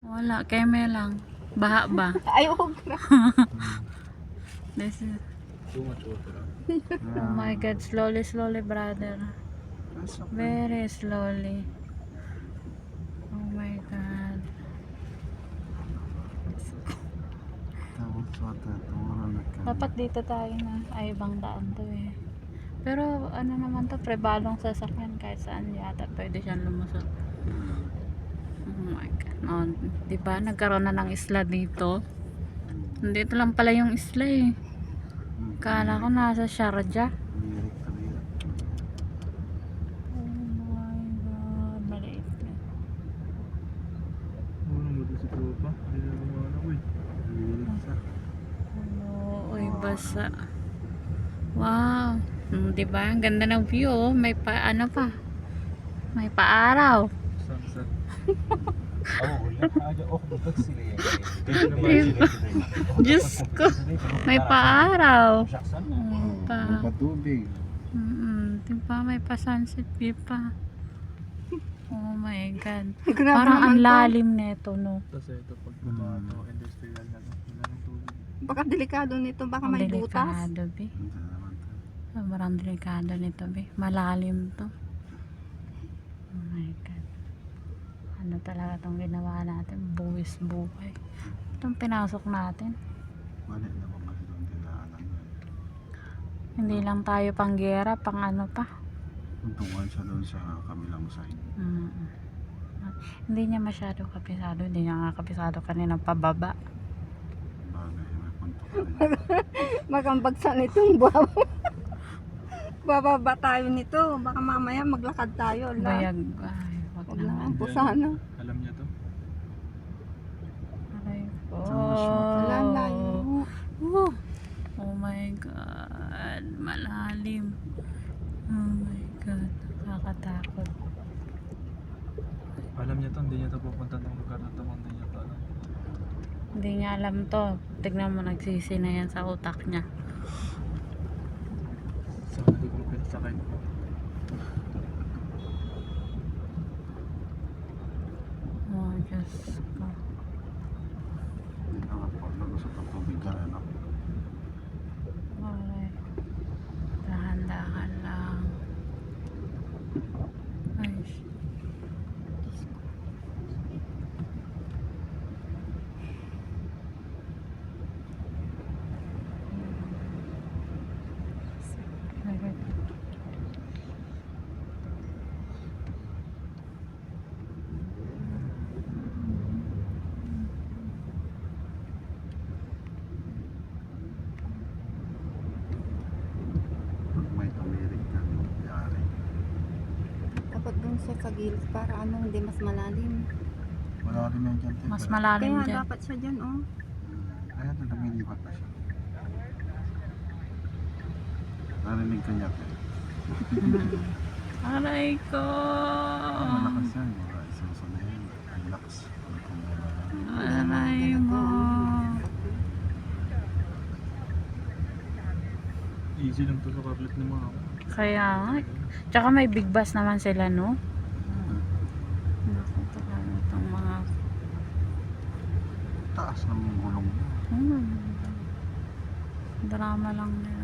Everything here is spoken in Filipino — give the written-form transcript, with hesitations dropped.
Wala, keme lang. Baha ba? Ay, obra. This is, Too much water. oh my god, slowly, slowly, brother. That's okay. Very slowly. Oh my god. Too much water. Tomorrow na ka. Dapat dito tayo na. Ay, ibang daan to eh. Pero ano naman to, prebalong sasakyan kahit saan yata pwede siyang lumusot. Oh my god. Oh, diba nagkaroon na ng isla dito? Dito lang pala yung isla eh. Kala ko nasa Sharjah. Oh my god, maliit na. Uy, basa. Wow. Diba? Ang ganda ng view. Oh. May ano pa. May paaraw. Sunset. Diyos ko. May paaraw. Pa. Patubig. Diba? May pa-sunset view pa. Oh my god. Parang ang lalim nito, no? Kasi ito pag bumato, industrial na to. Wala ng tubig. Baka delikado nito, baka Ang may butas. delikado, be. Sobrang delikado nito, be. Malalim to. Oh my god. Ano talaga itong ginawa natin? Buwis buhay. Itong pinasok natin. Balik na mga doon dinaanan. Hindi lang tayo panggera, pang ano pa. Tuntungan siya doon sa kabilang side. Hindi niya masyado kapisado. Hindi niya nga kapisado kanina pababa. Bagay, may punto ka rin. Magambagsan itong baba. Bababa tayo nito. Baka mamaya maglakad tayo. Bayag. Ay, wag Huwag na naman. ang pusana. Alam niya to? Aray ko. Wala layo. Oh my god. Malalim. Oh my god. Nakakatakot. Alam niya to, hindi niya to pupunta ng lugar na to, hindi niya to alam. Hindi niya alam to. Tignan mo, nagsisi na yan sa utak niya. So, hindi ko pinasakay. Oh, Diyos ko. Hindi na nga po, nagusap ang tubig ka rin ako. Okay. Dahan-dahan lang. Ay, Pag may tumirik ka, yari. Dapat dun siya sa gilid para ano, hindi mas malalim. Wala rin yan dyan. mas Teka. malalim Kaya dyan. dapat siya dyan, oh. Kaya ito lumilipat na siya. Narinig ka niya. Aray ko. Malakas yan. Wala isang sanayin. Relax. Aray mo. Easy lang to sa kablit ng mga ako. Kaya nga. Tsaka may big bus naman sila, no? Itong mga... Taas ng gulong. Drama lang din.